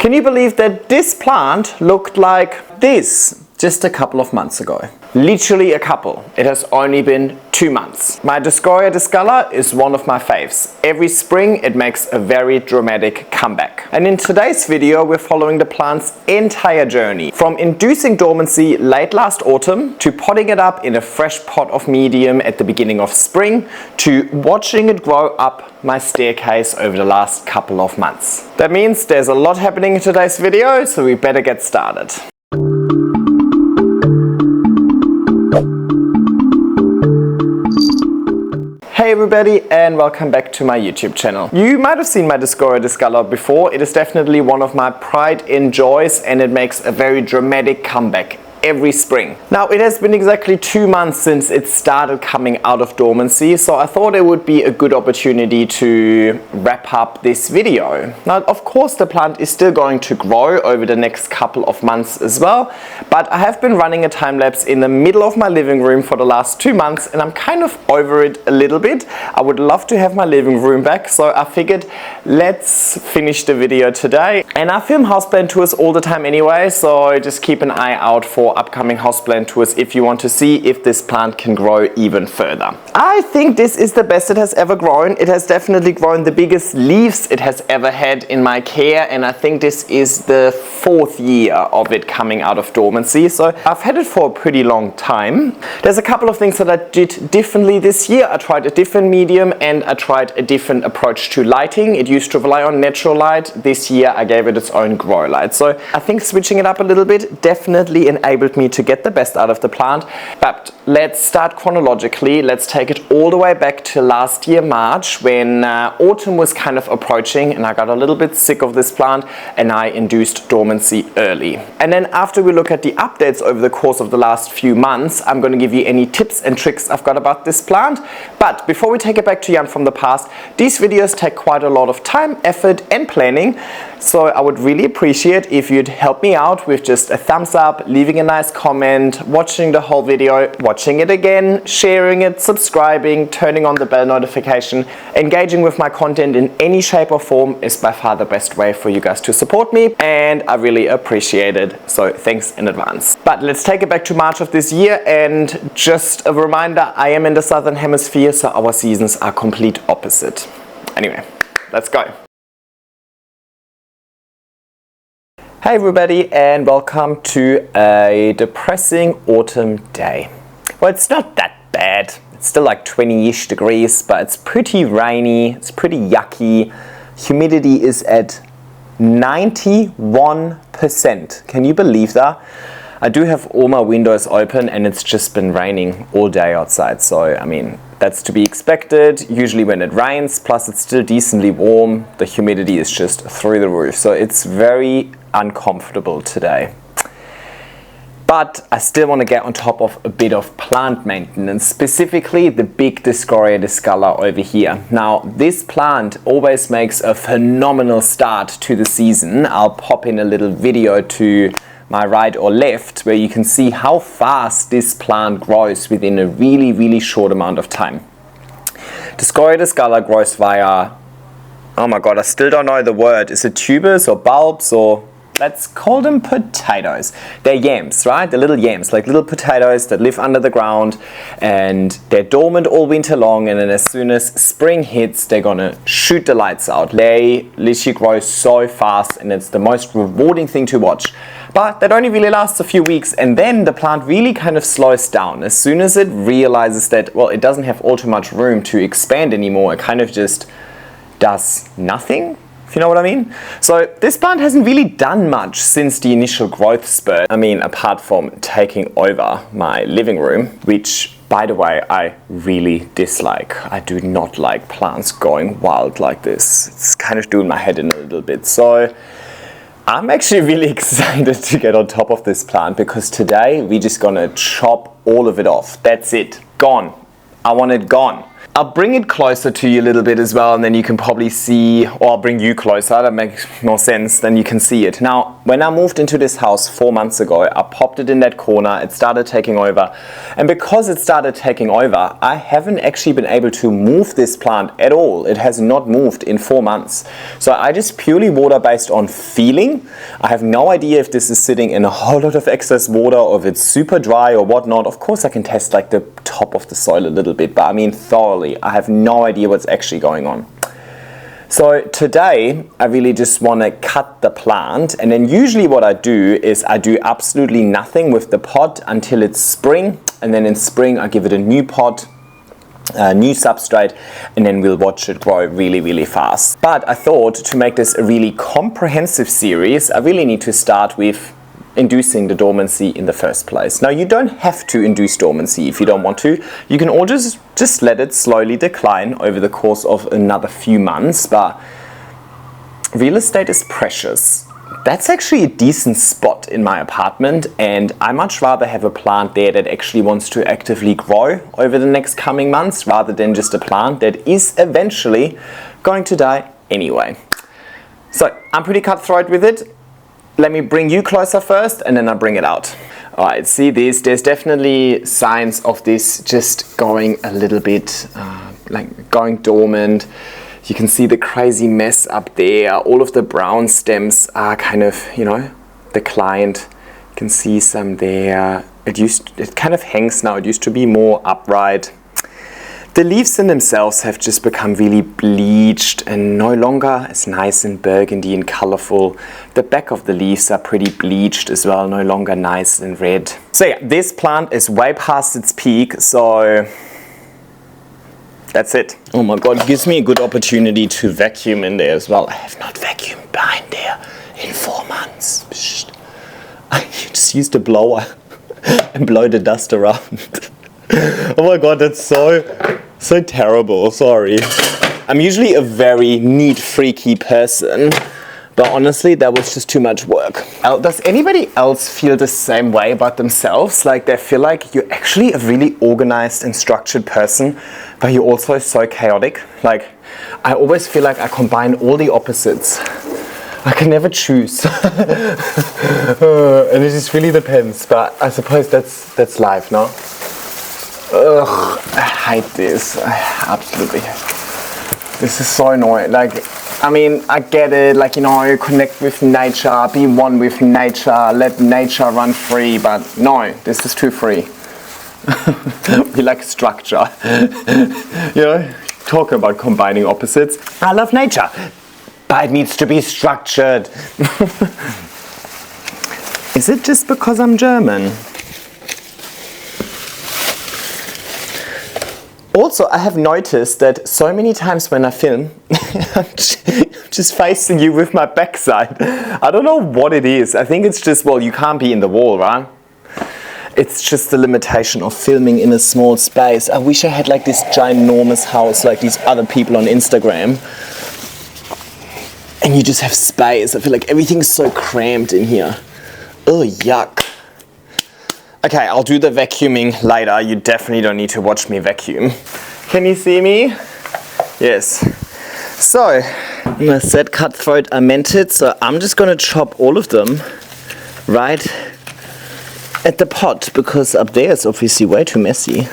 Can you believe that this plant looked like this just a couple of months ago? Literally a couple. It has only been 2 months. My Dioscorea Discolor is one of my faves. Every spring it makes a very dramatic comeback. And in today's video we're following the plant's entire journey. From inducing dormancy late last autumn, to potting it up in a fresh pot of medium at the beginning of spring, to watching it grow up my staircase over the last couple of months. That means there's a lot happening in today's video, so we better get started. Hey everybody, and welcome back to my YouTube channel. You might have seen my Dioscorea Discolor before. It is definitely one of my pride and joys, and it makes a very dramatic comeback every spring. Now, it has been exactly 2 months since it started coming out of dormancy, so I thought it would be a good opportunity to wrap up this video. Now, of course, the plant is still going to grow over the next couple of months as well, but I have been running a time lapse in the middle of my living room for the last 2 months, and I'm kind of over it a little bit. I would love to have my living room back, so I figured let's finish the video today. And I film houseplant tours all the time anyway, so just keep an eye out for upcoming houseplant tours if you want to see if this plant can grow even further. I think this is the best it has ever grown. It has definitely grown the biggest leaves it has ever had in my care, and I think this is the 4th year of it coming out of dormancy, so I've had it for a pretty long time. There's a couple of things that I did differently this year. I tried a different medium and I tried a different approach to lighting. It used to rely on natural light. This year I gave it its own grow light, so I think switching it up a little bit definitely enabled me to get the best out of the plant. But let's start chronologically. Let's take it all the way back to last year March, when autumn was kind of approaching and I got a little bit sick of this plant and I induced dormancy early. And then after we look at the updates over the course of the last few months, I'm going to give you any tips and tricks I've got about this plant. But before we take it back to Jan from the past, these videos take quite a lot of time, effort and planning, so I would really appreciate if you'd help me out with just a thumbs up, leaving a nice comment, watching the whole video, watching it again, sharing it, subscribing, turning on the bell notification. Engaging with my content in any shape or form is by far the best way for you guys to support me, and I really appreciate it, so thanks in advance. But let's take it back to March of this year, and just a reminder, I am in the southern hemisphere, so our seasons are complete opposite. Anyway, let's go. Hey everybody, and welcome to a depressing autumn day. Well, it's not that bad. It's still like 20-ish degrees, but it's pretty rainy, it's pretty yucky. Humidity is at 91%. Can you believe that? I do have all my windows open and it's just been raining all day outside, so I mean, that's to be expected usually when it rains, plus it's still decently warm. The humidity is just through the roof, so it's very uncomfortable today. But I still want to get on top of a bit of plant maintenance, specifically the big Dioscorea Discolor over here. Now, this plant always makes a phenomenal start to the season. I'll pop in a little video to my right or left where you can see how fast this plant grows within a really short amount of time. Dioscorea Discolor grows via, oh my god, I still don't know the word. Is it tubers or bulbs, or let's call them potatoes. They're yams, right? They're little yams, like little potatoes that live under the ground, and they're dormant all winter long, and then as soon as spring hits, they're gonna shoot the lights out. They literally grow so fast, and it's the most rewarding thing to watch. But that only really lasts a few weeks, and then the plant really kind of slows down. As soon as it realizes that, well, it doesn't have all too much room to expand anymore, it kind of just does nothing, if you know what I mean. So this plant hasn't really done much since the initial growth spurt. I mean, apart from taking over my living room, which, by the way, I really dislike. I do not like plants going wild like this. It's kind of doing my head in a little bit. So I'm actually really excited to get on top of this plant, because today we're just gonna chop all of it off. That's it. Gone. I want it gone. I'll bring it closer to you a little bit as well, and then you can probably see, or I'll bring you closer, that makes more sense, then you can see it. Now, when I moved into this house 4 months ago, I popped it in that corner, it started taking over, and because it started taking over, I haven't actually been able to move this plant at all. It has not moved in 4 months. So I just purely water based on feeling. I have no idea if this is sitting in a whole lot of excess water, or if it's super dry or whatnot. Of course I can test like the top of the soil a little bit, but I mean thoroughly. I have no idea what's actually going on. So today I really just want to cut the plant, and then usually what I do is I do absolutely nothing with the pot until it's spring, and then in spring I give it a new pot, a new substrate, and then we'll watch it grow really fast. But I thought to make this a really comprehensive series, I really need to start with inducing the dormancy in the first place. Now, you don't have to induce dormancy if you don't want to. You can all just let it slowly decline over the course of another few months, but real estate is precious. That's actually a decent spot in my apartment, and I much rather have a plant there that actually wants to actively grow over the next coming months rather than just a plant that is eventually going to die anyway. So I'm pretty cutthroat with it. Let me bring you closer first, and then I'll bring it out. All right, see this, there's definitely signs of this just going a little bit, like going dormant. You can see the crazy mess up there. All of the brown stems are kind of, you know, declined. You can see some there. It kind of hangs now. It used to be more upright. The leaves in themselves have just become really bleached and no longer as nice and burgundy and colorful. The back of the leaves are pretty bleached as well, no longer nice and red. So yeah, this plant is way past its peak, so that's it. Oh my god, it gives me a good opportunity to vacuum in there as well. I have not vacuumed behind there in 4 months. Psst. I just used a blower and blow the dust around. Oh my god, that's so terrible, sorry. I'm usually a very neat, freaky person, but honestly, that was just too much work. Does anybody else feel the same way about themselves? Like they feel like you're actually a really organized and structured person, but you're also so chaotic? Like, I always feel like I combine all the opposites. I can never choose. And it just really depends, but I suppose that's life, no? Ugh, I hate this. I absolutely hate it. This is so annoying. Like, I mean, I get it. Like, you know, connect with nature, be one with nature, let nature run free. But no, this is too free. We like structure. You know, talk about combining opposites. I love nature, but it needs to be structured. Is it just because I'm German? Also, I have noticed that so many times when I film, I'm just facing you with my backside. I don't know what it is. I think it's just, well, you can't be in the wall, right? It's just the limitation of filming in a small space. I wish I had like this ginormous house like these other people on Instagram. And you just have space. I feel like everything's so cramped in here. Oh, yuck. Okay, I'll do the vacuuming later. You definitely don't need to watch me vacuum. Can you see me? Yes. So, when I said cutthroat, I meant it. So I'm just going to chop all of them right at the pot, because up there it's obviously way too messy.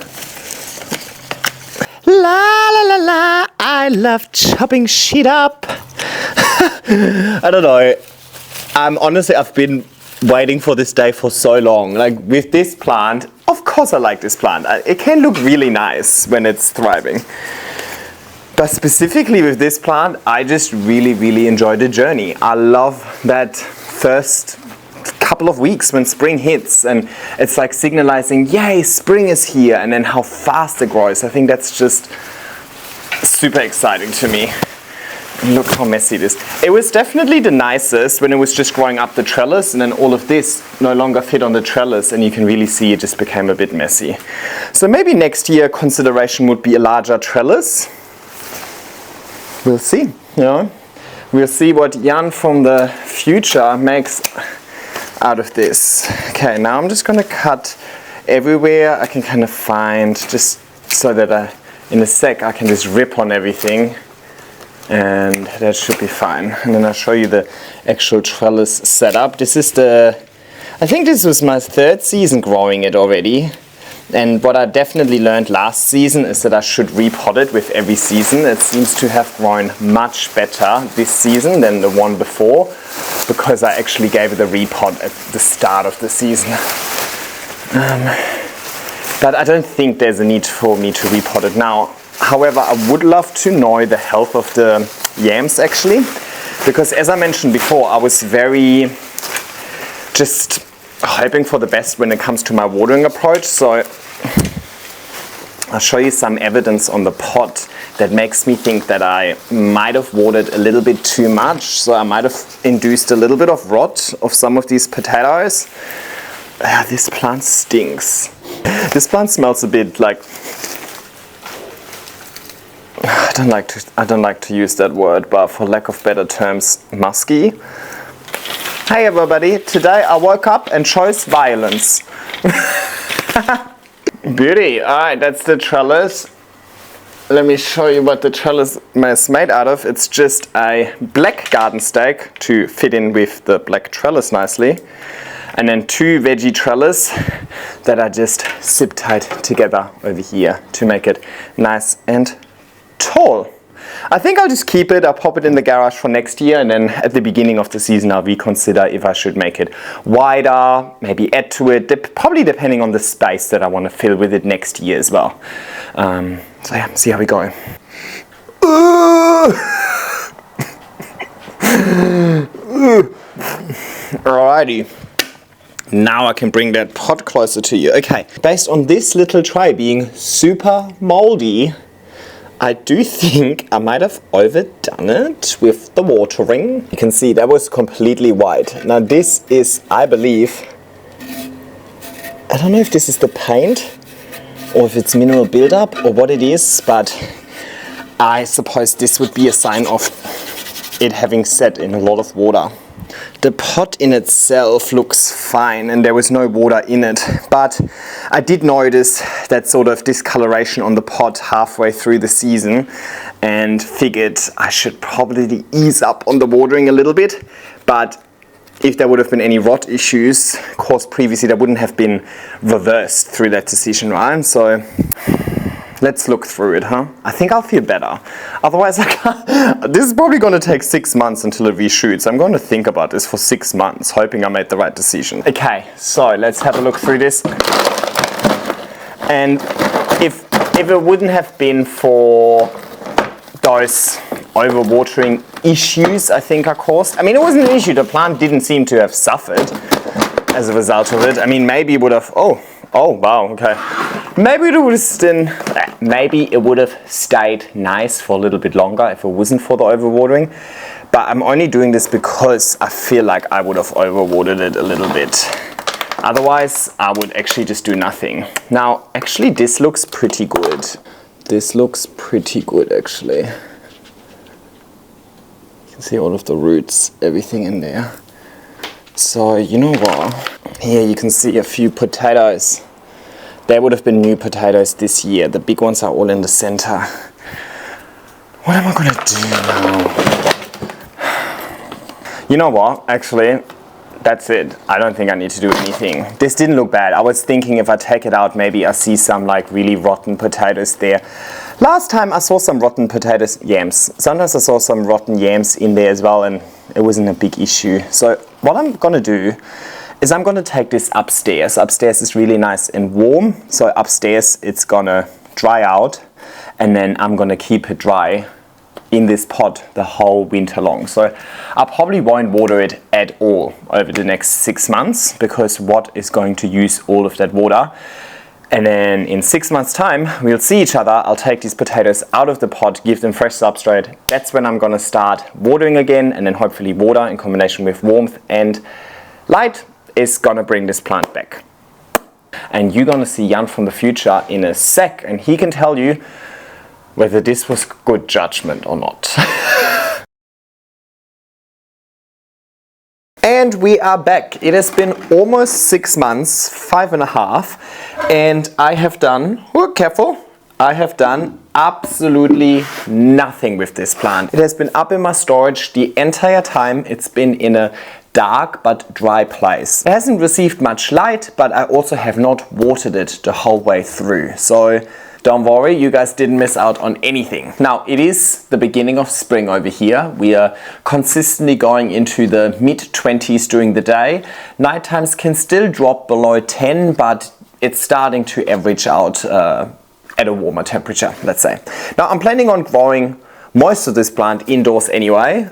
La la la la, I love chopping shit up. I don't know. Honestly, I've been waiting for this day for so long. Like with this plant, of course I like this plant. It can look really nice when it's thriving. But specifically with this plant, I just really enjoy the journey. I love that first couple of weeks when spring hits and it's like signalizing, yay, spring is here, and then how fast it grows. I think that's just super exciting to me. Look how messy it is. It was definitely the nicest when it was just growing up the trellis, and then all of this no longer fit on the trellis, and you can really see it just became a bit messy. So maybe next year consideration would be a larger trellis. We'll see, you know. We'll see what Jan from the future makes out of this. Okay, now I'm just going to cut everywhere I can kind of find, just so that in a sec I can just rip on everything and that should be fine. And then I'll show you the actual trellis setup. This is I think this was my 3rd season growing it already. And what I definitely learned last season is that I should repot it with every season. It seems to have grown much better this season than the one before, because I actually gave it a repot at the start of the season. But I don't think there's a need for me to repot it now. However, I would love to know the health of the yams actually, because as I mentioned before, I was very just hoping for the best when it comes to my watering approach. So I'll show you some evidence on the pot that makes me think that I might have watered a little bit too much. So I might have induced a little bit of rot of some of these potatoes. This plant stinks. This plant smells a bit like, I don't like to use that word, but for lack of better terms, musky. Hey everybody, today I woke up and chose violence. Beauty. Alright, that's the trellis. Let me show you what the trellis is made out of. It's just a black garden stake to fit in with the black trellis nicely. And then 2 veggie trellis that are just zip tied together over here to make it nice and tall. I think I'll just keep it. I'll pop it in the garage for next year, and then at the beginning of the season I'll reconsider if I should make it wider, maybe add to it, probably depending on the space that I want to fill with it next year as well. So yeah, see how we go. Alrighty. Now I can bring that pot closer to you. Okay, based on this little tray being super moldy, I do think I might have overdone it with the watering. You can see that was completely white. Now this is, I believe, I don't know if this is the paint or if it's mineral buildup or what it is, but I suppose this would be a sign of it having set in a lot of water. The pot in itself looks fine and there was no water in it, but I did notice that sort of discoloration on the pot halfway through the season and figured I should probably ease up on the watering a little bit. But if there would have been any rot issues caused previously, that wouldn't have been reversed through that decision, right? So let's look through it, huh? I think I'll feel better. Otherwise, this is probably going to take 6 months until it reshoots. I'm going to think about this for 6 months, hoping I made the right decision. Okay, so let's have a look through this. And if it wouldn't have been for those overwatering issues I think I caused, I mean, it wasn't an issue. The plant didn't seem to have suffered as a result of it. I mean, maybe it would have, oh wow, okay. Maybe it would have stayed nice for a little bit longer if it wasn't for the overwatering. But I'm only doing this because I feel like I would have overwatered it a little bit. Otherwise, I would actually just do nothing. Now, actually, this looks pretty good. This looks pretty good, actually. You can see all of the roots, everything in there. So, you know what? Here you can see a few potatoes. There would have been new potatoes this year. The big ones are all in the center. What am I gonna do now? You know what? Actually, that's it. I don't think I need to do anything. This didn't look bad. I was thinking if I take it out, maybe I see some like really rotten potatoes there. Last time I saw some rotten potatoes, yams. Sometimes I saw some rotten yams in there as well, and it wasn't a big issue. So what I'm gonna do is I'm gonna take this upstairs. Upstairs is really nice and warm. So upstairs it's gonna dry out, and then I'm gonna keep it dry in this pot the whole winter long. So I probably won't water it at all over the next 6 months, because what is going to use all of that water? And then in 6 months time, we'll see each other. I'll take these potatoes out of the pot, give them fresh substrate. That's when I'm gonna start watering again, and then hopefully water in combination with warmth and light is gonna bring this plant back. And you're gonna see Jan from the future in a sec, and he can tell you whether this was good judgment or not. And we are back. It has been almost 6 months, 5.5, and I have done, oh, careful, I have done absolutely nothing with this plant. It has been up in my storage the entire time. It's been in a dark but dry place. It hasn't received much light, but I also have not watered it the whole way through. So don't worry, you guys didn't miss out on anything. Now, it is the beginning of spring over here. We are consistently going into the mid-20s during the day. Night times can still drop below 10, but it's starting to average out at a warmer temperature, let's say. Now, I'm planning on growing most of this plant indoors anyway,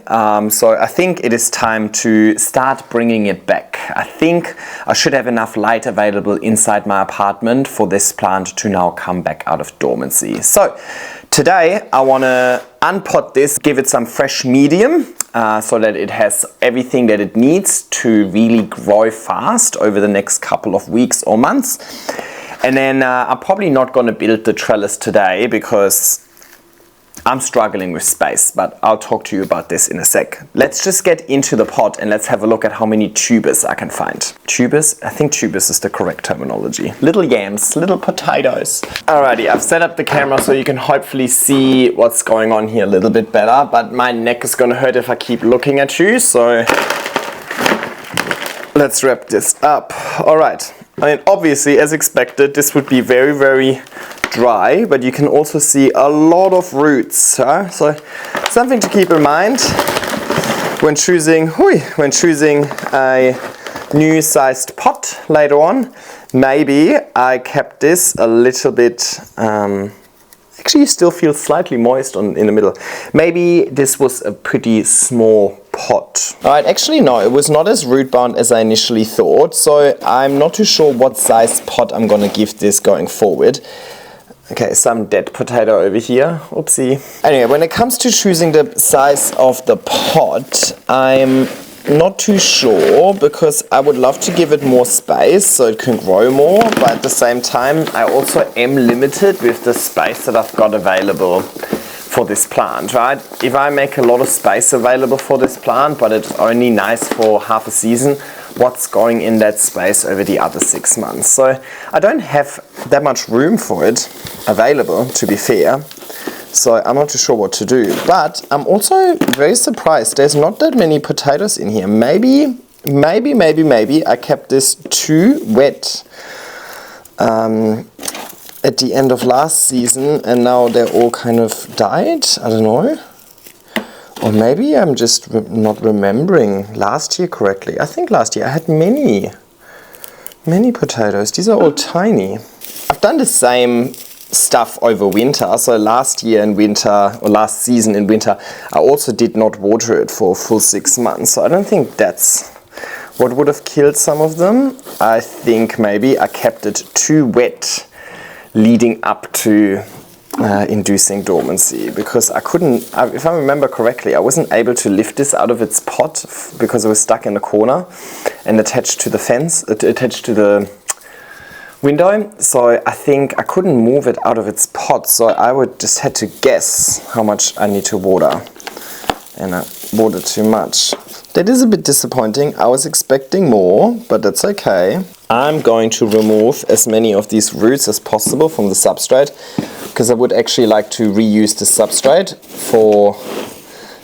so I think it is time to start bringing it back. I think I should have enough light available inside my apartment for this plant to now come back out of dormancy. So today I want to unpot this, give it some fresh medium so that it has everything that it needs to really grow fast over the next couple of weeks or months. And then I'm probably not going to build the trellis today because I'm struggling with space, but I'll talk to you about this in a sec. Let's just get into the pot and let's have a look at how many tubers I can find. Tubers? I think tubers is the correct terminology. Little yams, little potatoes. Alrighty, I've set up the camera so you can hopefully see what's going on here a little bit better, but my neck is gonna hurt if I keep looking at you, so let's wrap this up. Alright, I mean, obviously, as expected, this would be very, very dry, but you can also see a lot of roots, huh? So something to keep in mind when choosing a new sized pot later on. Maybe I kept this a little bit, actually you still feel slightly moist in the middle. Maybe this was a pretty small pot. Alright, actually no, it was not as root bound as I initially thought, so I'm not too sure what size pot I'm gonna give this going forward. Okay, some dead potato over here. Oopsie. Anyway, when it comes to choosing the size of the pot, I'm not too sure because I would love to give it more space so it can grow more, but at the same time I also am limited with the space that I've got available for this plant, right? If I make a lot of space available for this plant, but it's only nice for half a season, what's going in that space over the other 6 months? So I don't have that much room for it available, to be fair. So I'm not too sure what to do. But I'm also very surprised there's not that many potatoes in here. Maybe I kept this too wet at the end of last season and now they're all kind of died. I don't know. Or maybe I'm just not remembering last year correctly. I think last year I had many potatoes. These are all tiny. I've done the same stuff over winter. So last year in winter, or last season in winter, I also did not water it for a full 6 months. So I don't think that's what would have killed some of them. I think maybe I kept it too wet leading up to inducing dormancy, because I couldn't, if I remember correctly, I wasn't able to lift this out of its pot because it was stuck in the corner and attached to the fence, attached to the window. So I think I couldn't move it out of its pot, so I would just had to guess how much I need to water, and I watered too much. That is a bit disappointing. I was expecting more, but that's okay. I'm going to remove as many of these roots as possible from the substrate, because I would actually like to reuse the substrate for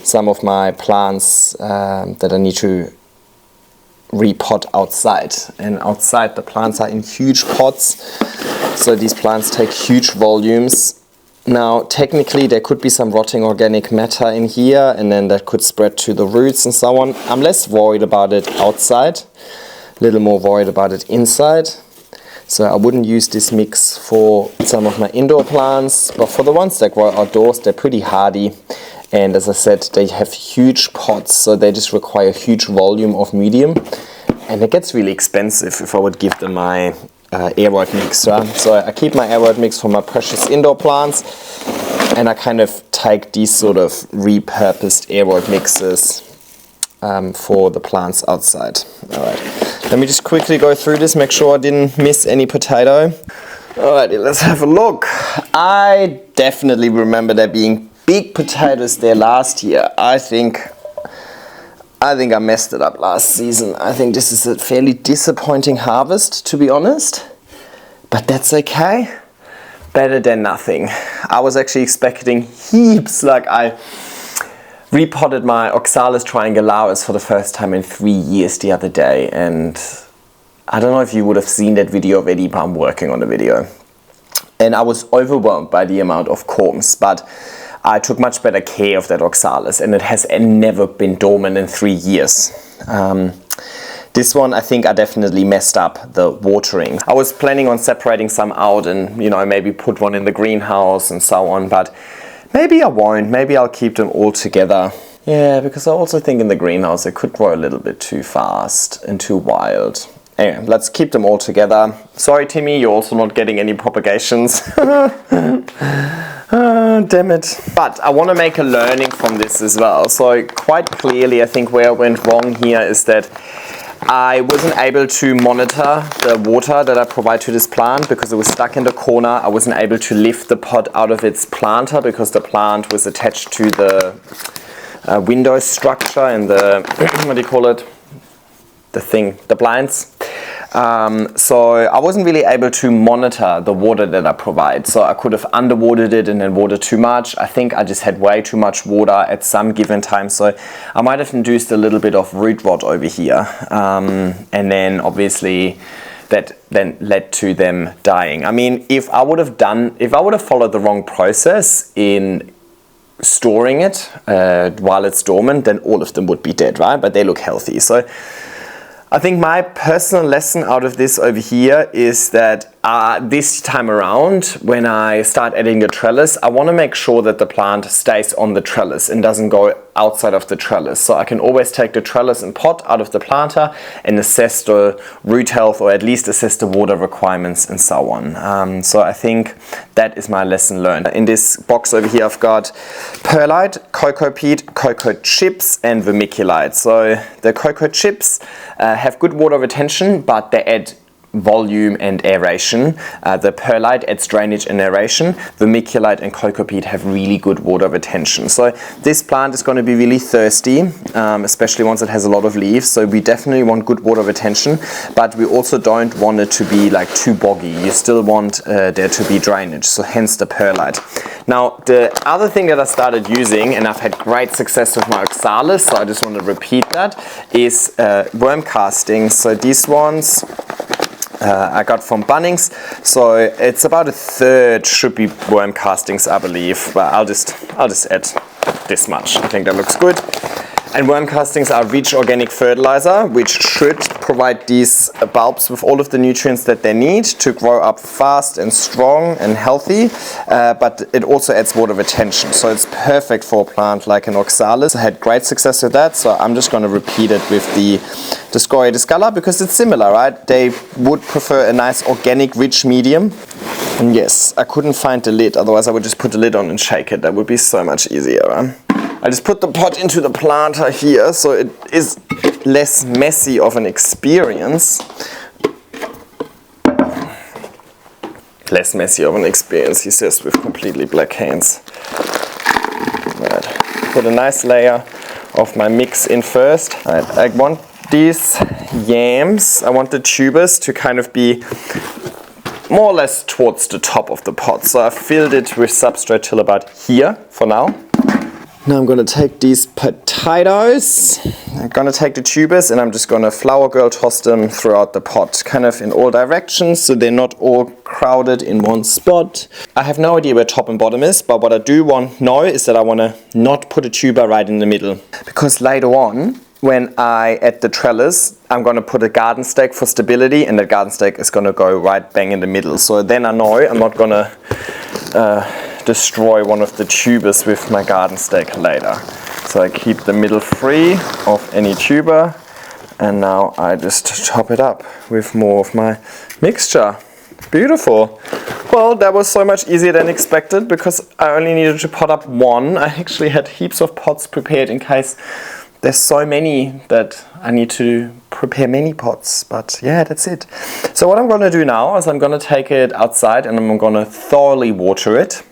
some of my plants that I need to repot outside. And outside the plants are in huge pots, so these plants take huge volumes. Now technically there could be some rotting organic matter in here, and then that could spread to the roots and so on. I'm less worried about it outside, a little more worried about it inside. So I wouldn't use this mix for some of my indoor plants, but for the ones that grow outdoors, they're pretty hardy. And as I said, they have huge pots, so they just require huge volume of medium. And it gets really expensive if I would give them my aeroid mix. Right? So I keep my aeroid mix for my precious indoor plants, and I kind of take these sort of repurposed aeroid mixes for the plants outside. Alright, let me just quickly go through this, make sure I didn't miss any potato. Alrighty, let's have a look. I definitely remember there being big potatoes there last year. I think I messed it up last season. I think this is a fairly disappointing harvest, to be honest. But that's okay, better than nothing. I was actually expecting heaps. Like, I repotted my Oxalis triangularis for the first time in 3 years the other day, and I don't know if you would have seen that video already, but I'm working on the video. And I was overwhelmed by the amount of corms, but I took much better care of that Oxalis, and it has never been dormant in 3 years. This one, I think I definitely messed up the watering. I was planning on separating some out and, you know, maybe put one in the greenhouse and so on, but maybe I won't. Maybe I'll keep them all together. Yeah, because I also think in the greenhouse they could grow a little bit too fast and too wild. Anyway, let's keep them all together. Sorry, Timmy, you're also not getting any propagations. Damn it. But I want to make a learning from this as well. So quite clearly, I think where I went wrong here is that I wasn't able to monitor the water that I provide to this plant because it was stuck in the corner. I wasn't able to lift the pot out of its planter because the plant was attached to the window structure and the, what do you call it? The blinds. So I wasn't really able to monitor the water that I provide. So I could have underwatered it and then watered too much. I think I just had way too much water at some given time. So I might have induced a little bit of root rot over here. And then obviously that then led to them dying. I mean, if I would have followed the wrong process in storing it while it's dormant, then all of them would be dead, right? But they look healthy. So I think my personal lesson out of this over here is that this time around, when I start adding the trellis, I want to make sure that the plant stays on the trellis and doesn't go outside of the trellis. So I can always take the trellis and pot out of the planter and assess the root health, or at least assess the water requirements and so on. So I think that is my lesson learned. In this box over here, I've got perlite, cocoa peat, cocoa chips, and vermiculite. So the cocoa chips have good water retention, but they add volume and aeration. The perlite adds drainage and aeration. Vermiculite and cocoa peat have really good water retention. So this plant is going to be really thirsty, especially once it has a lot of leaves. So we definitely want good water retention, but we also don't want it to be like too boggy. You still want there to be drainage, so hence the perlite. Now the other thing that I started using, and I've had great success with my Oxalis, so I just want to repeat that, is worm castings. So these ones I got from Bunnings, so it's about 1/3 should be worm castings, I believe, but I'll just add this much. I think that looks good. And worm castings are rich organic fertilizer, which should provide these bulbs with all of the nutrients that they need to grow up fast and strong and healthy, but it also adds water retention, so it's perfect for a plant like an Oxalis. I had great success with that, so I'm just going to repeat it with the Dioscorea Discolor because it's similar, right? They would prefer a nice organic rich medium. And yes, I couldn't find the lid, otherwise I would just put the lid on and shake it. That would be so much easier, right? I just put the pot into the planter here, so it is less messy of an experience. Less messy of an experience, he says with completely black hands. Right. Put a nice layer of my mix in first. Right. I want these yams, I want the tubers to kind of be more or less towards the top of the pot. So I filled it with substrate till about here for now. Now I'm going to take these potatoes, I'm going to take the tubers and I'm just going to flower girl toss them throughout the pot, kind of in all directions so they're not all crowded in one spot. I have no idea where top and bottom is, but what I do know is that I want to not put a tuber right in the middle, because later on when I add the trellis, I'm going to put a garden stake for stability, and the garden stake is going to go right bang in the middle. So then I know I'm not going to destroy one of the tubers with my garden stake later. So I keep the middle free of any tuber, and now I just top it up with more of my mixture. Beautiful. Well, that was so much easier than expected because I only needed to pot up one. I actually had heaps of pots prepared in case there's so many that I need to prepare many pots, but yeah, that's it. So what I'm going to do now is I'm going to take it outside and I'm going to thoroughly water it.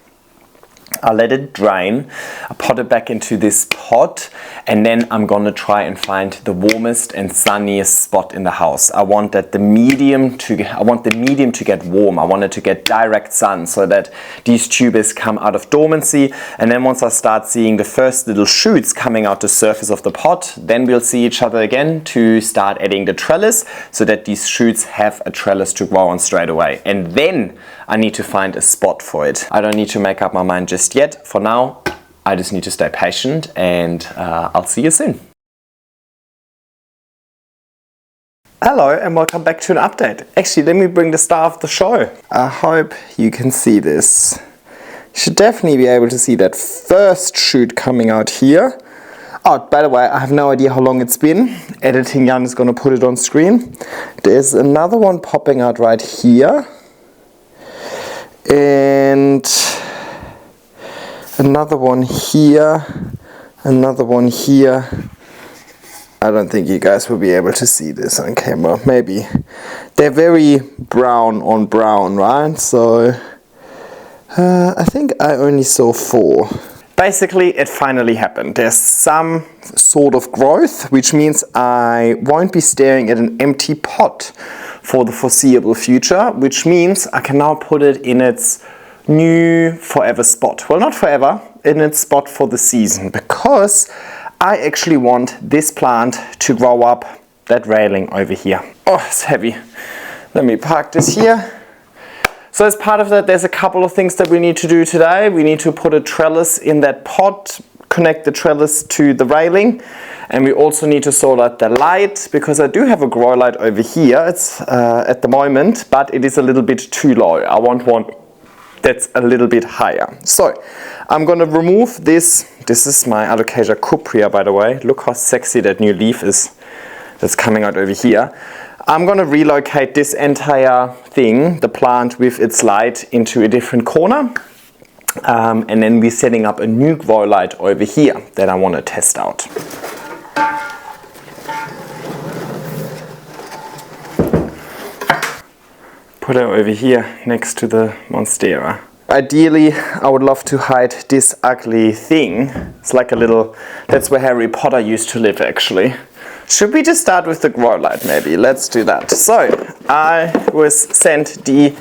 I'll let it drain, I'll pot it back into this pot, and then I'm gonna try and find the warmest and sunniest spot in the house. I want the medium to get warm. I want it to get direct sun so that these tubers come out of dormancy, and then once I start seeing the first little shoots coming out the surface of the pot, then we'll see each other again to start adding the trellis so that these shoots have a trellis to grow on straight away. And then I need to find a spot for it. I don't need to make up my mind just yet. For now, I just need to stay patient, and I'll see you soon. Hello and welcome back to an update. Actually, let me bring the star of the show. I hope you can see this. You should definitely be able to see that first shoot coming out here. Oh, by the way, I have no idea how long it's been. Editing Jan is going to put it on screen. There's another one popping out right here. And another one here, another one here. I don't think you guys will be able to see this on camera, maybe. They're very brown on brown, right? So I think I only saw 4. Basically, it finally happened. There's some sort of growth, which means I won't be staring at an empty pot for the foreseeable future, which means I can now put it in its new forever spot. Well, not forever, in its spot for the season, because I actually want this plant to grow up that railing over here. Oh, it's heavy. Let me park this here. So as part of that, there's a couple of things that we need to do today. We need to put a trellis in that pot, connect the trellis to the railing, and we also need to sort out the light, because I do have a grow light over here. It's at the moment, but it is a little bit too low. I want one that's a little bit higher. So I'm going to remove this. This is my Alocasia cuprea, by the way. Look how sexy that new leaf is that's coming out over here. I'm going to relocate this entire thing, the plant with its light, into a different corner. And then we're setting up a new grow light over here that I want to test out. Put it over here next to the Monstera. Ideally, I would love to hide this ugly thing. It's like a little, that's where Harry Potter used to live actually. Should we just start with the grow light maybe? Let's do that. So, I was sent the,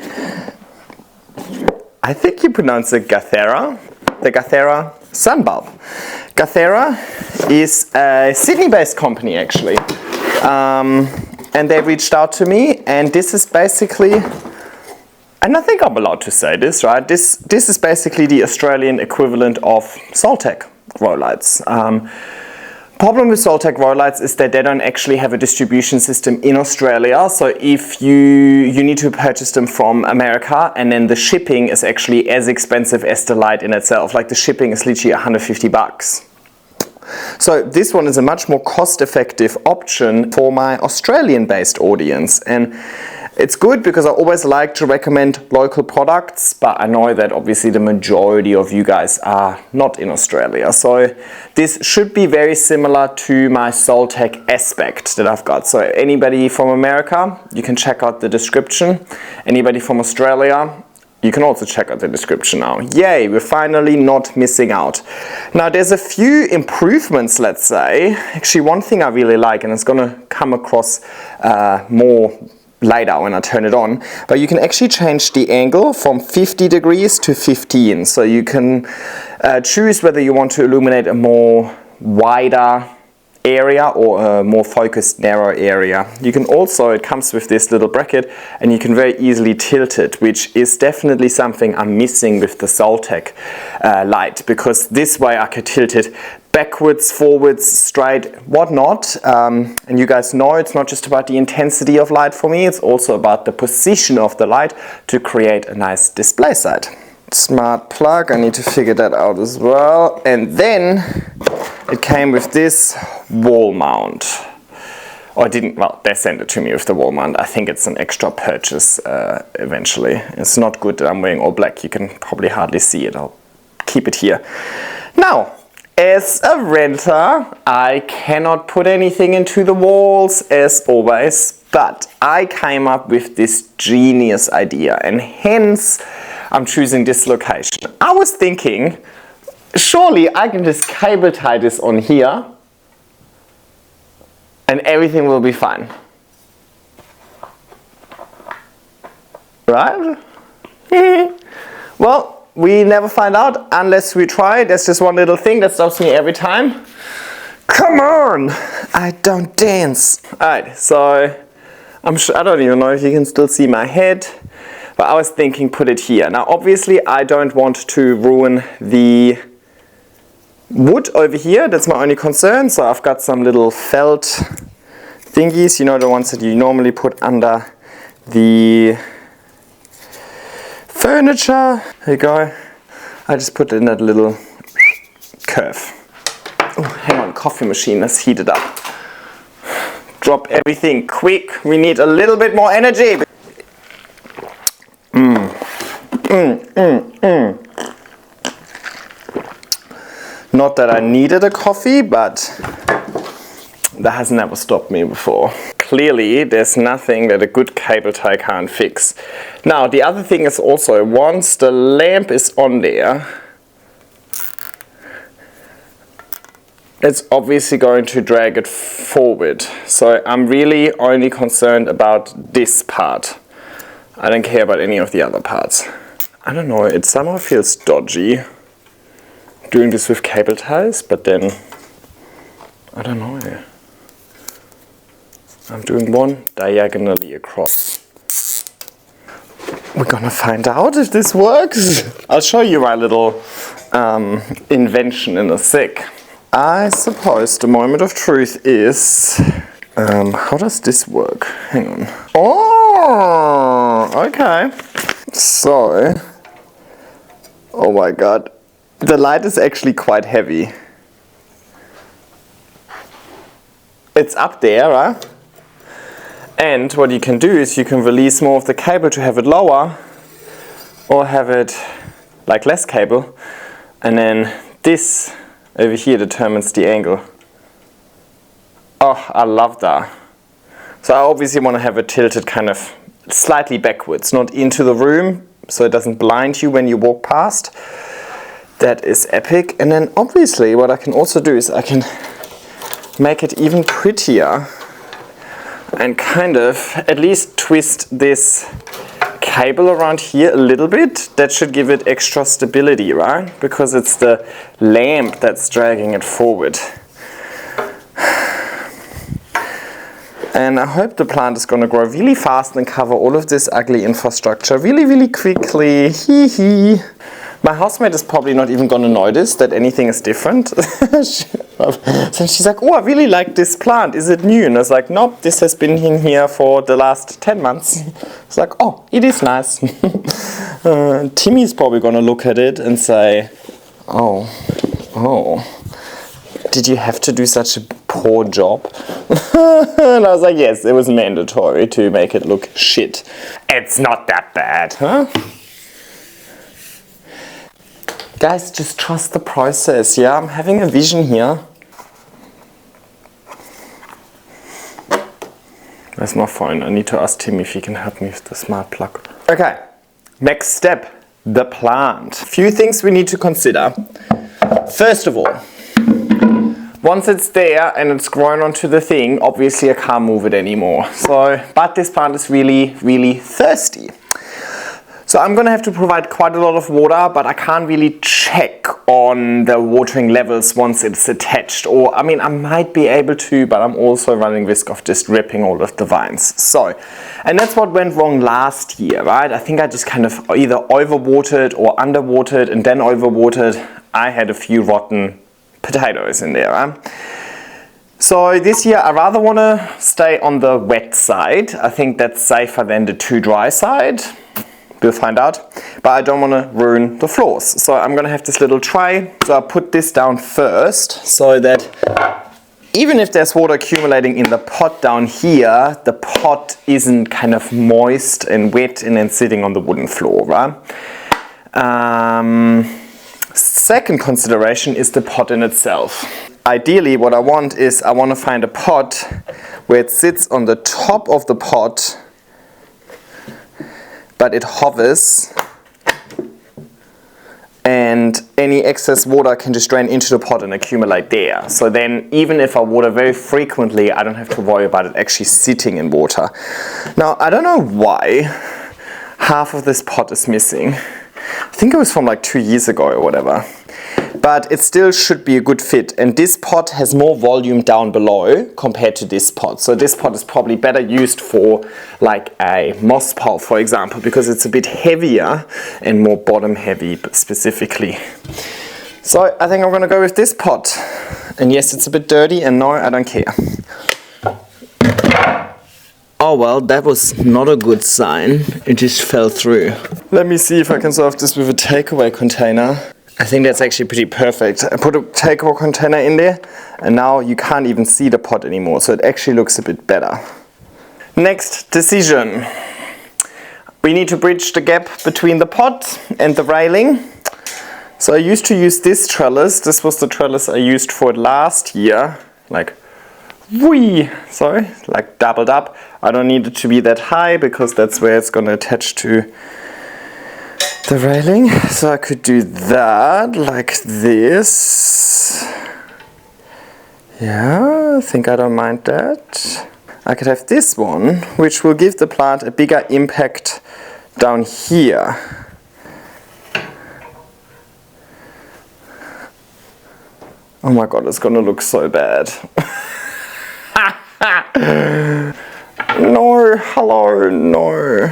I think you pronounce it Gathera, the Gathera Sunbulb. Gathera is a Sydney-based company actually. And they reached out to me, and this is basically, and I think I'm allowed to say this, right? This is basically the Australian equivalent of Soltec grow lights. Problem with Soltec grow lights is that they don't actually have a distribution system in Australia. So if you need to purchase them from America, and then the shipping is actually as expensive as the light in itself. Like the shipping is literally $150. So this one is a much more cost-effective option for my Australian-based audience, and it's good because I always like to recommend local products, but I know that obviously the majority of you guys are not in Australia. So this should be very similar to my Soltec Aspect that I've got. So anybody from America, you can check out the description. Anybody from Australia, you can also check out the description now. Yay, we're finally not missing out. Now there's a few improvements, let's say. Actually, one thing I really like, and it's gonna come across more later when I turn it on, but you can actually change the angle from 50 degrees to 15. So you can choose whether you want to illuminate a more wider area or a more focused narrow area. You can also, it comes with this little bracket, and you can very easily tilt it, which is definitely something I'm missing with the Soltec light, because this way I could tilt it backwards, forwards, straight, whatnot. And you guys know it's not just about the intensity of light for me, it's also about the position of the light to create a nice display site. Smart plug, I need to figure that out as well. And then it came with this wall mount. Or it didn't, well, they sent it to me with the wall mount. I think it's an extra purchase eventually. It's not good that I'm wearing all black. You can probably hardly see it. I'll keep it here. Now, as a renter, I cannot put anything into the walls as always, but I came up with this genius idea, and hence I'm choosing this location. I was thinking, surely I can just cable tie this on here and everything will be fine. Right? Well, we never find out unless we try. There's just one little thing that stops me every time. Come on! I don't dance. Alright, so I'm sure, I don't even know if you can still see my head, but I was thinking put it here. Now obviously I don't want to ruin the wood over here, that's my only concern. So I've got some little felt thingies, you know, the ones that you normally put under the furniture. There you go. I just put it in that little curve. Oh, hang on, coffee machine, let's heat it up. Drop everything quick. We need a little bit more energy. Not that I needed a coffee, but that has never stopped me before. Clearly, there's nothing that a good cable tie can't fix. Now, the other thing is also, once the lamp is on there, it's obviously going to drag it forward. So I'm really only concerned about this part. I don't care about any of the other parts. I don't know, it somehow feels dodgy doing this with cable ties, but then, I don't know. I'm doing one diagonally across. We're gonna find out if this works. I'll show you my little invention in a sec. I suppose the moment of truth is, how does this work? Hang on. Oh, okay. So, oh my god, the light is actually quite heavy. It's up there, right? And what you can do is you can release more of the cable to have it lower, or have it like less cable, and then this over here determines the angle. Oh, I love that. So I obviously want to have it tilted kind of slightly backwards, not into the room, so it doesn't blind you when you walk past. That is epic. And then obviously what I can also do is I can make it even prettier and kind of at least twist this cable around here a little bit. That should give it extra stability, right? Because it's the lamp that's dragging it forward. And I hope the plant is going to grow really fast and cover all of this ugly infrastructure really, really quickly. Hee hee. My housemate is probably not even going to notice that anything is different. So she's like, oh, I really like this plant. Is it new? And I was like, nope, this has been in here for the last 10 months. It's like, oh, it is nice. Timmy's probably going to look at it and say, oh, did you have to do such a poor job? And I was like, yes, it was mandatory to make it look shit. It's not that bad, huh? Guys, just trust the process, yeah? I'm having a vision here. Where's my phone? I need to ask Tim if he can help me with the smart plug. Okay, next step, the plant. Few things we need to consider. First of all, once it's there and it's grown onto the thing, obviously I can't move it anymore. So, but this plant is really, really thirsty. So I'm going to have to provide quite a lot of water, but I can't really check on the watering levels once it's attached. Or, I mean, I might be able to, but I'm also running risk of just ripping all of the vines. So, and that's what went wrong last year, right? I think I just kind of either overwatered or underwatered and then overwatered. I had a few rotten potatoes in there, right? So this year I rather want to stay on the wet side. I think that's safer than the too dry side. We'll find out, but I don't want to ruin the floors. So I'm going to have this little tray. So I'll put this down first so that even if there's water accumulating in the pot down here, the pot isn't kind of moist and wet and then sitting on the wooden floor, right? Second consideration is the pot in itself. Ideally what I want is I want to find a pot where it sits on the top of the pot, but it hovers and any excess water can just drain into the pot and accumulate there. So then even if I water very frequently, I don't have to worry about it actually sitting in water. Now, I don't know why half of this pot is missing. I think it was from like 2 years ago or whatever. But it still should be a good fit, and this pot has more volume down below compared to this pot. So this pot is probably better used for like a moss pulp, for example, because it's a bit heavier and more bottom heavy specifically. So I think I'm gonna go with this pot. And yes, it's a bit dirty, and no, I don't care. Oh well, that was not a good sign. It just fell through. Let me see if I can solve this with a takeaway container. I think that's actually pretty perfect. I put a takeaway container in there, and now you can't even see the pot anymore, so it actually looks a bit better. Next decision. We need to bridge the gap between the pot and the railing. So I used to use this trellis. This was the trellis I used for it last year. Like doubled up. I don't need it to be that high because that's where it's going to attach to the railing. So I could do that like this. Yeah, I think I don't mind that. I could have this one, which will give the plant a bigger impact down here. Oh my god, it's gonna look so bad. No, hello, no.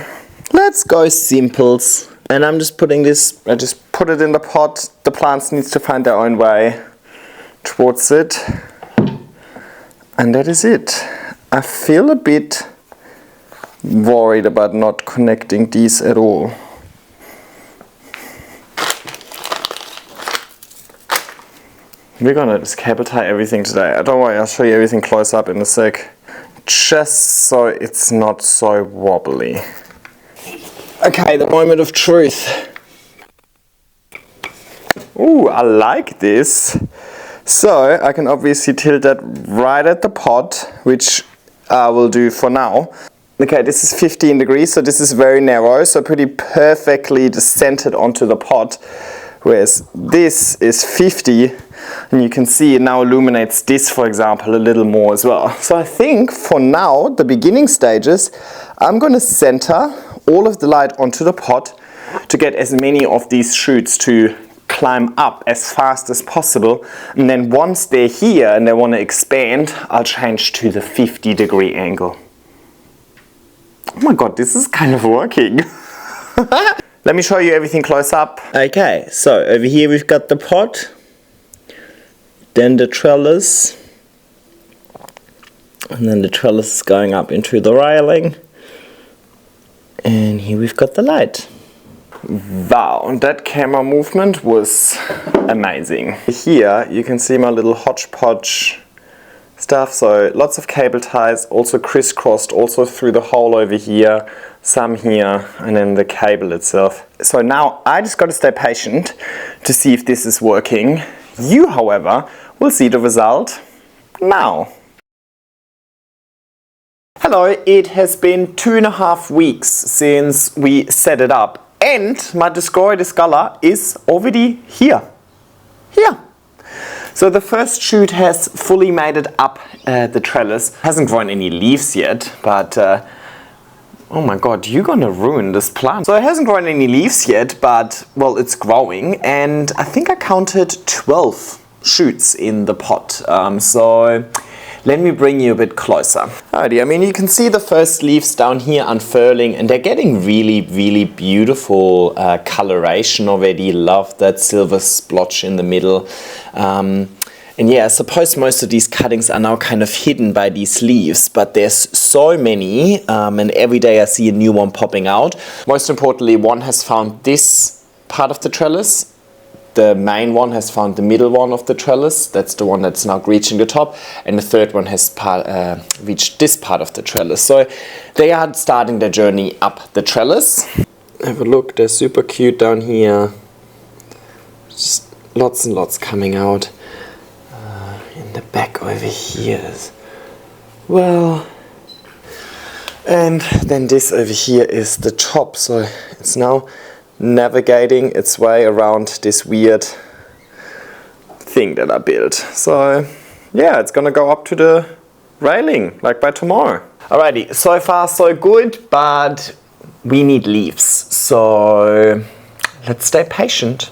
Let's go simples. And I'm just putting this, I just put it in the pot. The plants need to find their own way towards it. And that is it. I feel a bit worried about not connecting these at all. We're gonna just cable tie everything today. Don't worry, I'll show you everything close up in a sec. Just so it's not so wobbly. Okay, the moment of truth. Ooh, I like this. So I can obviously tilt that right at the pot, which I will do for now. Okay, this is 15 degrees, so this is very narrow, so pretty perfectly just centered onto the pot. Whereas this is 50, and you can see it now illuminates this, for example, a little more as well. So I think for now, the beginning stages, I'm going to center all of the light onto the pot to get as many of these shoots to climb up as fast as possible. And then once they're here and they want to expand, I'll change to the 50-degree angle. Oh my god, this is kind of working. Let me show you everything close up. Okay, so over here we've got the pot, then the trellis, and then the trellis is going up into the railing, and here we've got the light. Wow, that camera movement was amazing. Here you can see my little hodgepodge stuff, so lots of cable ties, also crisscrossed, also through the hole over here, some here, and then the cable itself. So now I just got to stay patient to see if this is working. You, however, will see the result now. Hello, it has been 2.5 weeks since we set it up, and my Dioscorea Discolor is already here. So the first shoot has fully made it up the trellis. Hasn't grown any leaves yet, but oh my god, you're gonna ruin this plant. So it hasn't grown any leaves yet, but well, it's growing, and I think I counted 12 shoots in the pot. So let me bring you a bit closer. Alrighty, I mean, you can see the first leaves down here unfurling, and they're getting really, really beautiful coloration already. Love that silver splotch in the middle. And yeah, I suppose most of these cuttings are now kind of hidden by these leaves, but there's so many, and every day I see a new one popping out. Most importantly, one has found this part of the trellis. The main one has found the middle one of the trellis. That's the one that's now reaching the top. And the third one has reached this part of the trellis. So they are starting their journey up the trellis. Have a look, they're super cute down here. Just lots and lots coming out. In the back over here as well. And then this over here is the top. So it's now navigating its way around this weird thing that I built. So yeah, it's gonna go up to the railing like by tomorrow. Alrighty, so far so good, but we need leaves, so let's stay patient.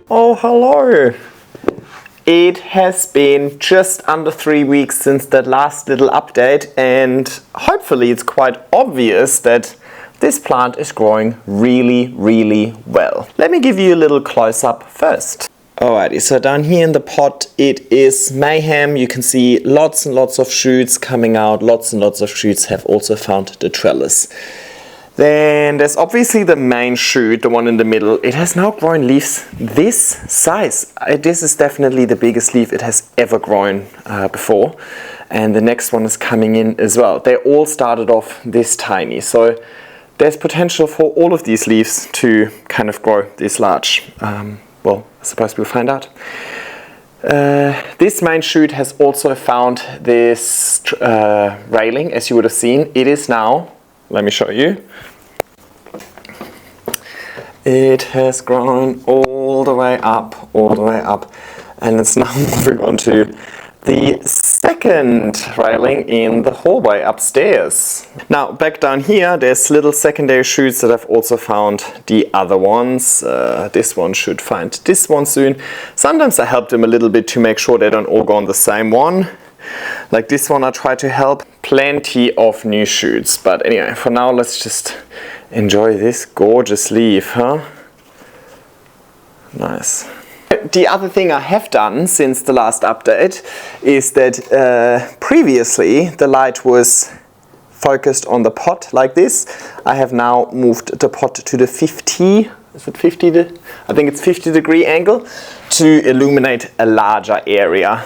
Oh, hello! It has been just under 3 weeks since that last little update, and hopefully it's quite obvious that this plant is growing really, really well. Let me give you a little close-up first. Alrighty, so down here in the pot it is mayhem. You can see lots and lots of shoots coming out. Lots and lots of shoots have also found the trellis. Then there's obviously the main shoot, the one in the middle. It has now grown leaves this size. This is definitely the biggest leaf it has ever grown before. And the next one is coming in as well. They all started off this tiny. So there's potential for all of these leaves to kind of grow this large. Well, I suppose we'll find out. This main shoot has also found this railing, as you would have seen. It is now, let me show you. It has grown all the way up, and it's now moving on to the second railing in the hallway upstairs. Now, back down here, there's little secondary shoots that I've also found the other ones. This one should find this one soon. Sometimes I help them a little bit to make sure they don't all go on the same one. Like this one I try to help. Plenty of new shoots, but anyway, for now let's just enjoy this gorgeous leaf, huh? Nice. The other thing I have done since the last update is that previously the light was focused on the pot like this. I have now moved the pot to the 50, is it 50? I think it's 50-degree angle to illuminate a larger area,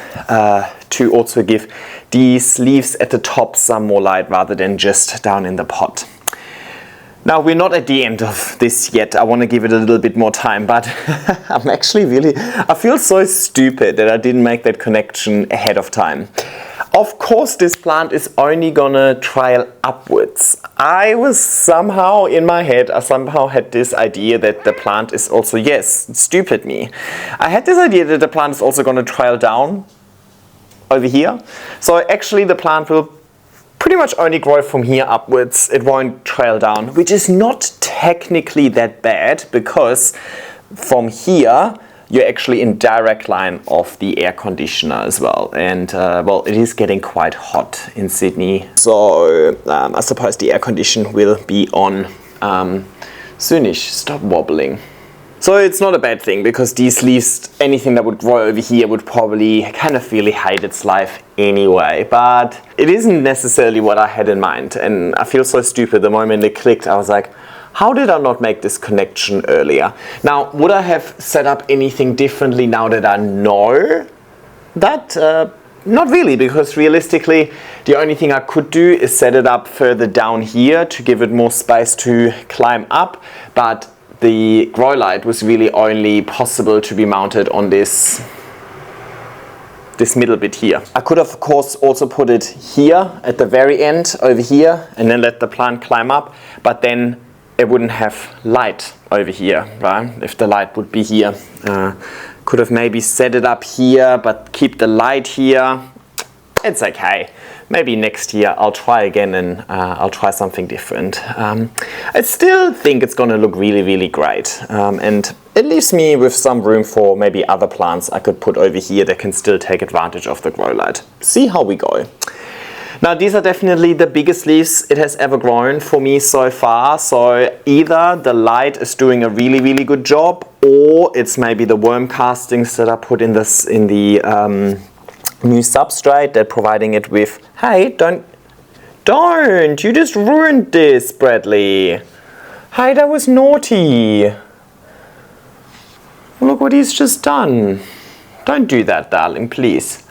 to also give these leaves at the top some more light rather than just down in the pot. Now, we're not at the end of this yet. I want to give it a little bit more time, but I'm actually I feel so stupid that I didn't make that connection ahead of time. Of course, this plant is only gonna trail upwards. I was somehow in my head, I somehow had this idea that the plant is also, yes, stupid me. I had this idea that the plant is also gonna trail down over here. So actually the plant will pretty much only grow from here upwards. It won't trail down, which is not technically that bad because from here you're actually in direct line of the air conditioner as well. And well, it is getting quite hot in Sydney. So I suppose the air condition will be on soonish. Stop wobbling. So it's not a bad thing because these leaves, anything that would grow over here would probably kind of really hate its life anyway. But it isn't necessarily what I had in mind. And I feel so stupid. The moment it clicked, I was like, how did I not make this connection earlier? Now, would I have set up anything differently now that I know that? Not really, because realistically, the only thing I could do is set it up further down here to give it more space to climb up. But the grow light was really only possible to be mounted on this middle bit here. I could of course also put it here at the very end over here and then let the plant climb up, but then it wouldn't have light over here, right? If the light would be here. Could have maybe set it up here, but keep the light here. It's okay. maybe next year I'll try again and I'll try something different. I still think it's going to look really, really great, and it leaves me with some room for maybe other plants I could put over here that can still take advantage of the grow light. See how we go. Now these are definitely the biggest leaves it has ever grown for me so far, so either the light is doing a really, really good job, or it's maybe the worm castings that I put in this in the new substrate. They're providing it with, hey, don't, you just ruined this, Bradley. Hey, that was naughty. Look what he's just done. Don't do that, darling, please.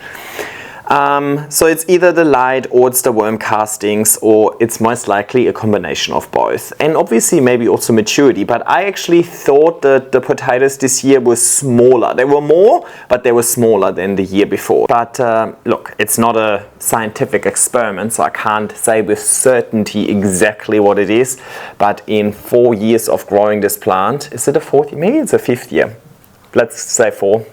So it's either the light or it's the worm castings, or it's most likely a combination of both. And obviously maybe also maturity, but I actually thought that the potatoes this year were smaller. They were more, but they were smaller than the year before. But look, it's not a scientific experiment, so I can't say with certainty exactly what it is. But in 4 years of growing this plant, is it a 4th year? Maybe it's a 5th year. Let's say 4.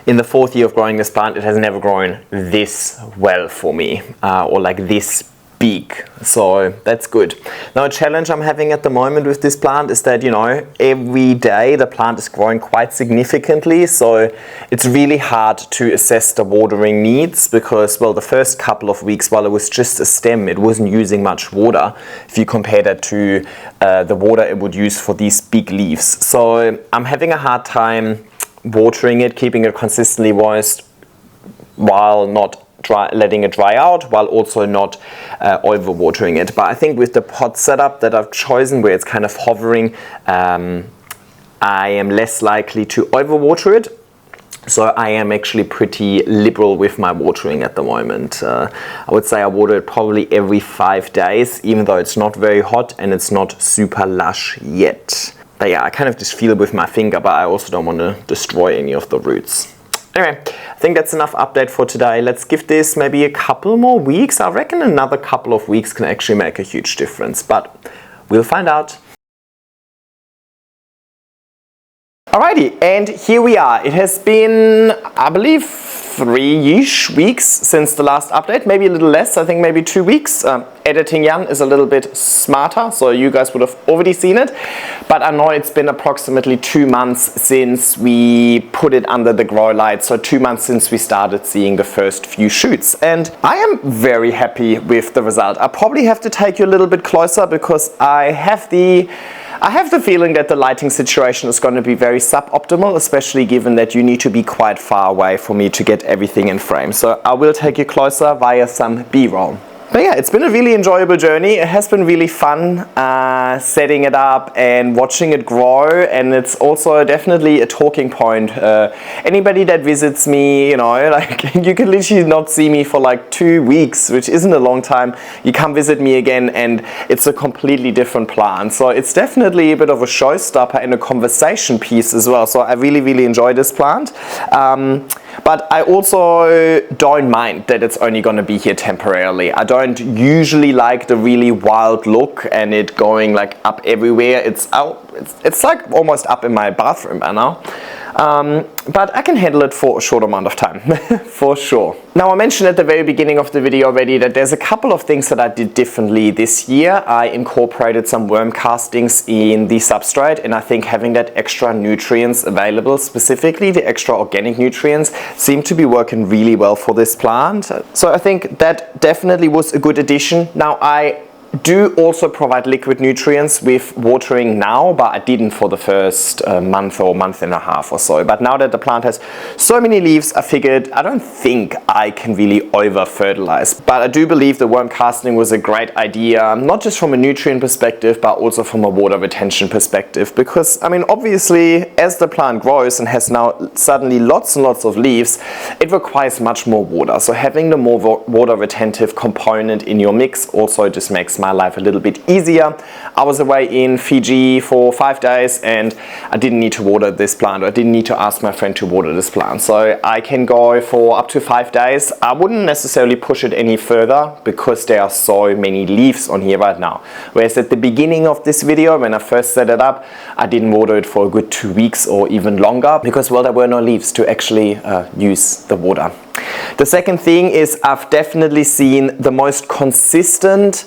In the 4th year of growing this plant, it has never grown this well for me, or like this big, so that's good. Now a challenge I'm having at the moment with this plant is that, you know, every day the plant is growing quite significantly, so it's really hard to assess the watering needs because, well, the first couple of weeks while it was just a stem, it wasn't using much water if you compare that to the water it would use for these big leaves. So I'm having a hard time watering it, keeping it consistently moist while not letting it dry out, while also not over watering it. But I think with the pot setup that I've chosen, where it's kind of hovering, I am less likely to over water it. So I am actually pretty liberal with my watering at the moment. I would say I water it probably every 5 days, even though it's not very hot and it's not super lush yet. But yeah, I kind of just feel it with my finger, but I also don't want to destroy any of the roots. Anyway, I think that's enough update for today. Let's give this maybe a couple more weeks. I reckon another couple of weeks can actually make a huge difference, but we'll find out. Alrighty, and here we are. It has been, I believe, 3-ish weeks since the last update, maybe a little less, I think maybe 2 weeks. Editing Jan is a little bit smarter, so you guys would have already seen it. But I know it's been approximately 2 months since we put it under the grow light, so 2 months since we started seeing the first few shoots. And I am very happy with the result. I probably have to take you a little bit closer because I have the feeling that the lighting situation is going to be very suboptimal, especially given that you need to be quite far away for me to get everything in frame. So I will take you closer via some B-roll. But yeah, it's been a really enjoyable journey. It has been really fun setting it up and watching it grow, and it's also definitely a talking point. Anybody that visits me, you know, like you can literally not see me for like 2 weeks, which isn't a long time. You come visit me again and it's a completely different plant. So it's definitely a bit of a showstopper and a conversation piece as well. So I really, really enjoy this plant. But I also don't mind that it's only going to be here temporarily. I don't usually like the really wild look and it going like up everywhere. It's like almost up in my bathroom by now. But I can handle it for a short amount of time, for sure. Now I mentioned at the very beginning of the video already that there's a couple of things that I did differently this year. I incorporated some worm castings in the substrate, and I think having that extra nutrients available, specifically the extra organic nutrients, seemed to be working really well for this plant. So I think that definitely was a good addition. Now I do also provide liquid nutrients with watering now, but I didn't for the first month or month and a half or so. But now that the plant has so many leaves, I figured I don't think I can really over fertilize. But I do believe the worm casting was a great idea, not just from a nutrient perspective, but also from a water retention perspective. Because, I mean, obviously, as the plant grows and has now suddenly lots and lots of leaves, it requires much more water. So having the more water retentive component in your mix also just makes my life a little bit easier. I was away in Fiji for 5 days and I didn't need to water this plant, or I didn't need to ask my friend to water this plant. So I can go for up to 5 days. I wouldn't necessarily push it any further because there are so many leaves on here right now. Whereas at the beginning of this video, when I first set it up, I didn't water it for a good 2 weeks or even longer because, well, there were no leaves to actually use the water. The second thing is I've definitely seen the most consistent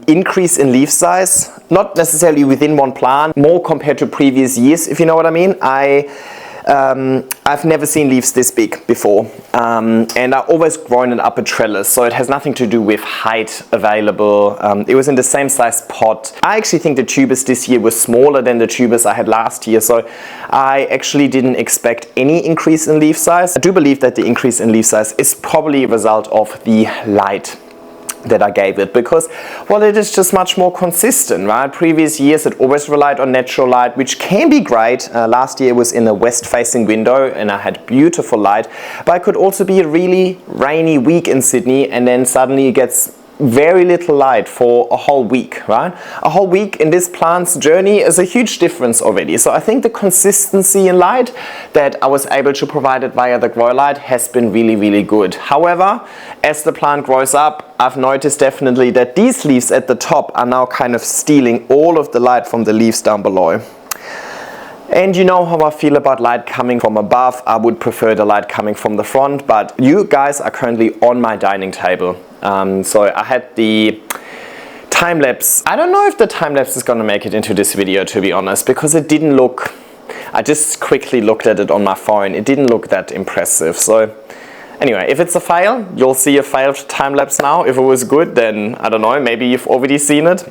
increase in leaf size, not necessarily within one plant, more compared to previous years, if you know what I mean. I've never seen leaves this big before, and I've always grown an upper trellis, so it has nothing to do with height available. It was in the same size pot. I actually think the tubers this year were smaller than the tubers I had last year, so I actually didn't expect any increase in leaf size. I do believe that the increase in leaf size is probably a result of the light that I gave it, because, well, it is just much more consistent, right? Previous years it always relied on natural light, which can be great. Last year it was in a west-facing window and I had beautiful light, but it could also be a really rainy week in Sydney and then suddenly it gets very little light for a whole week, right? A whole week in this plant's journey is a huge difference already. So I think the consistency in light that I was able to provide it via the grow light has been really, really good. However, as the plant grows up, I've noticed definitely that these leaves at the top are now kind of stealing all of the light from the leaves down below. And you know how I feel about light coming from above. I would prefer the light coming from the front, but you guys are currently on my dining table. So I had the time lapse. I don't know if the time lapse is gonna make it into this video, to be honest, because it didn't look, I just quickly looked at it on my phone. It didn't look that impressive. So anyway, if it's a fail, you'll see a failed time lapse now. If it was good, then I don't know, maybe you've already seen it.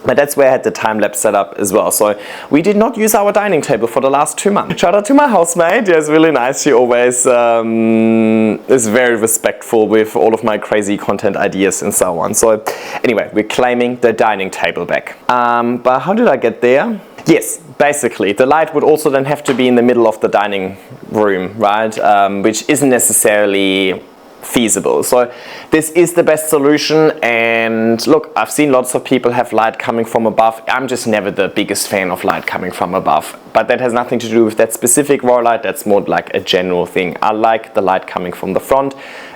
But that's where I had the time-lapse set up as well. So we did not use our dining table for the last 2 months. Shout out to my housemate. Yeah, it's really nice. She always is very respectful with all of my crazy content ideas and so on. So anyway, we're claiming the dining table back. But how did I get there? Yes, basically, the light would also then have to be in the middle of the dining room, right? Which isn't necessarily feasible. So this is the best solution, and look, I've seen lots of people have light coming from above. I'm just never the biggest fan of light coming from above, but that has nothing to do with that specific raw light. That's more like a general thing. I like the light coming from the front.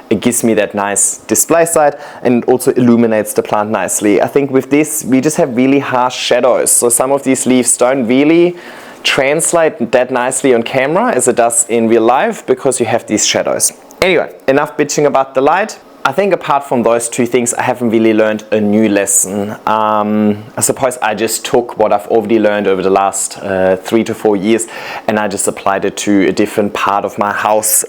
It gives me that nice display side and also illuminates the plant nicely. I think with this we just have really harsh shadows, so some of these leaves don't really translate that nicely on camera as it does in real life because you have these shadows. Anyway, enough bitching about the light. I think apart from those two things, I haven't really learned a new lesson. I suppose I just took what I've already learned over the last 3 to 4 years and I just applied it to a different part of my house.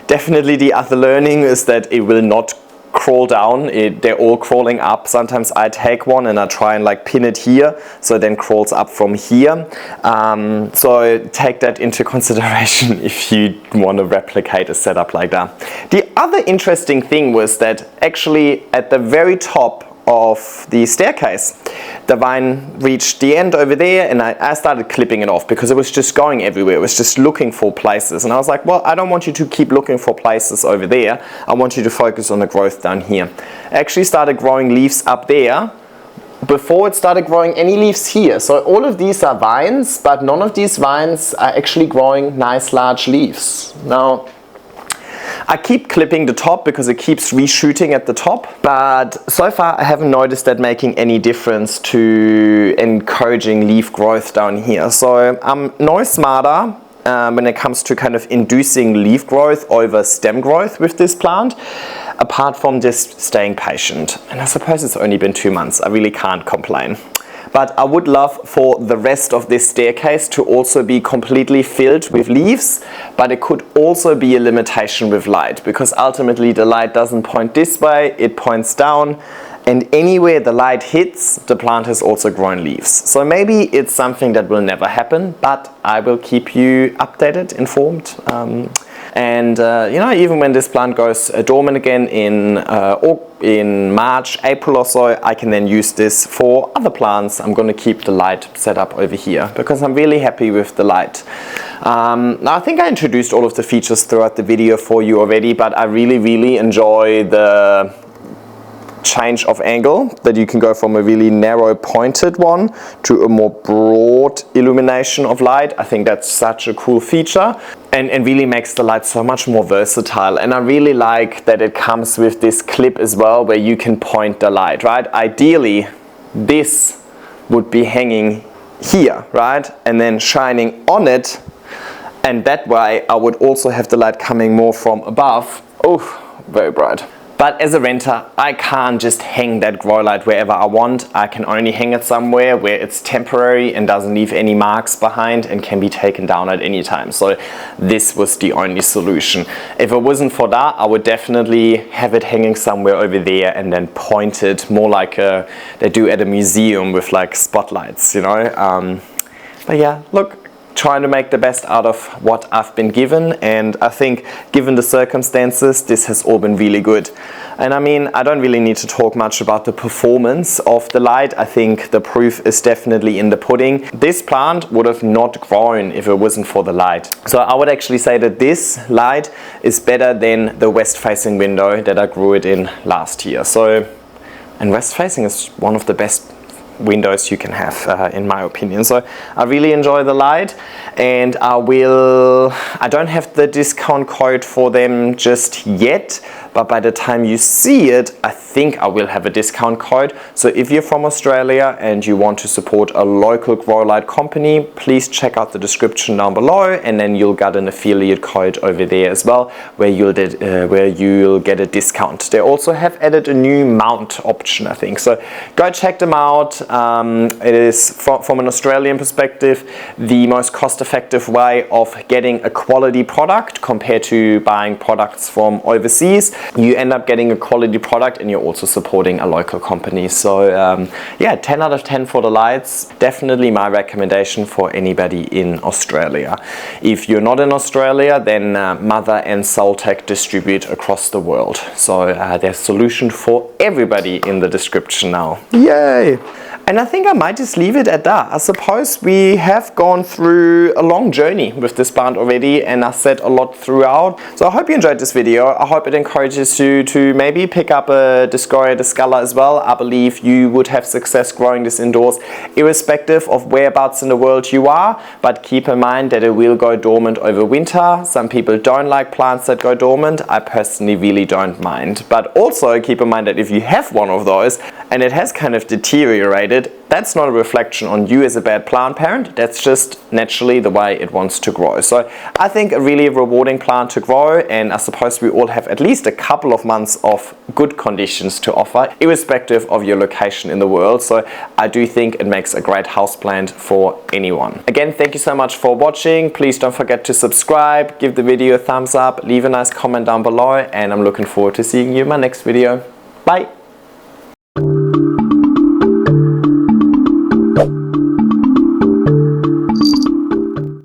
Definitely the other learning is that it will not crawl down. They're all crawling up. Sometimes I take one and I try and like pin it here, so it then crawls up from here. So take that into consideration if you want to replicate a setup like that. The other interesting thing was that actually at the very top of the staircase, the vine reached the end over there and I started clipping it off because it was just going everywhere. It was just looking for places, and I was like, well, I don't want you to keep looking for places over there. I want you to focus on the growth down here. I actually started growing leaves up there before it started growing any leaves here. So all of these are vines, but none of these vines are actually growing nice large leaves. Now I keep clipping the top because it keeps reshooting at the top, but so far I haven't noticed that making any difference to encouraging leaf growth down here. So I'm no smarter when it comes to kind of inducing leaf growth over stem growth with this plant, apart from just staying patient. And I suppose it's only been 2 months. I really can't complain. But I would love for the rest of this staircase to also be completely filled with leaves, but it could also be a limitation with light, because ultimately the light doesn't point this way, it points down, and anywhere the light hits, the plant has also grown leaves. So maybe it's something that will never happen, but I will keep you updated, informed. You know, even when this plant goes dormant again in March, April or so, I can then use this for other plants. I'm going to keep the light set up over here because I'm really happy with the light. Now I think I introduced all of the features throughout the video for you already, but I really enjoy the change of angle, that you can go from a really narrow pointed one to a more broad illumination of light. I think that's such a cool feature, and really makes the light so much more versatile. And I really like that it comes with this clip as well, where you can point the light, right? Ideally, this would be hanging here, right? And then shining on it, and that way I would also have the light coming more from above. Oh, very bright. But as a renter, I can't just hang that grow light wherever I want. I can only hang it somewhere where it's temporary and doesn't leave any marks behind and can be taken down at any time. So this was the only solution. If it wasn't for that, I would definitely have it hanging somewhere over there and then point it more like they do at a museum with like spotlights, you know. But yeah, look, trying to make the best out of what I've been given, and I think given the circumstances, this has all been really good. And I mean, I don't really need to talk much about the performance of the light. I think the proof is definitely in the pudding. This plant would have not grown if it wasn't for the light. So I would actually say that this light is better than the west facing window that I grew it in last year. So, and west facing is one of the best windows you can have, in my opinion. So I really enjoy the light, and I don't have the discount code for them just yet, but by the time you see it, I think I will have a discount code. So if you're from Australia and you want to support a local grow light company, please check out the description down below, and then you'll get an affiliate code over there as well, where you'll get a discount. They also have added a new mount option, I think. So go check them out. It is, from an Australian perspective, the most cost-effective way of getting a quality product compared to buying products from overseas. You end up getting a quality product, and you're also supporting a local company. So yeah, 10 out of 10 for the lights. Definitely my recommendation for anybody in Australia. If you're not in Australia, then Mother and Soltech distribute across the world. So there's a solution for everybody in the description now. Yay! And I think I might just leave it at that. I suppose we have gone through a long journey with this plant already, and I said a lot throughout. So I hope you enjoyed this video. I hope it encourages you to maybe pick up a Dioscorea Discolor as well. I believe you would have success growing this indoors, irrespective of whereabouts in the world you are. But keep in mind that it will go dormant over winter. Some people don't like plants that go dormant. I personally really don't mind. But also keep in mind that if you have one of those and it has kind of deteriorated, that's not a reflection on you as a bad plant parent. That's just naturally the way it wants to grow. So I think a really rewarding plant to grow, and I suppose we all have at least a couple of months of good conditions to offer, irrespective of your location in the world. So I do think it makes a great houseplant for anyone. Again, thank you so much for watching. Please don't forget to subscribe, give the video a thumbs up, leave a nice comment down below, and I'm looking forward to seeing you in my next video. Bye!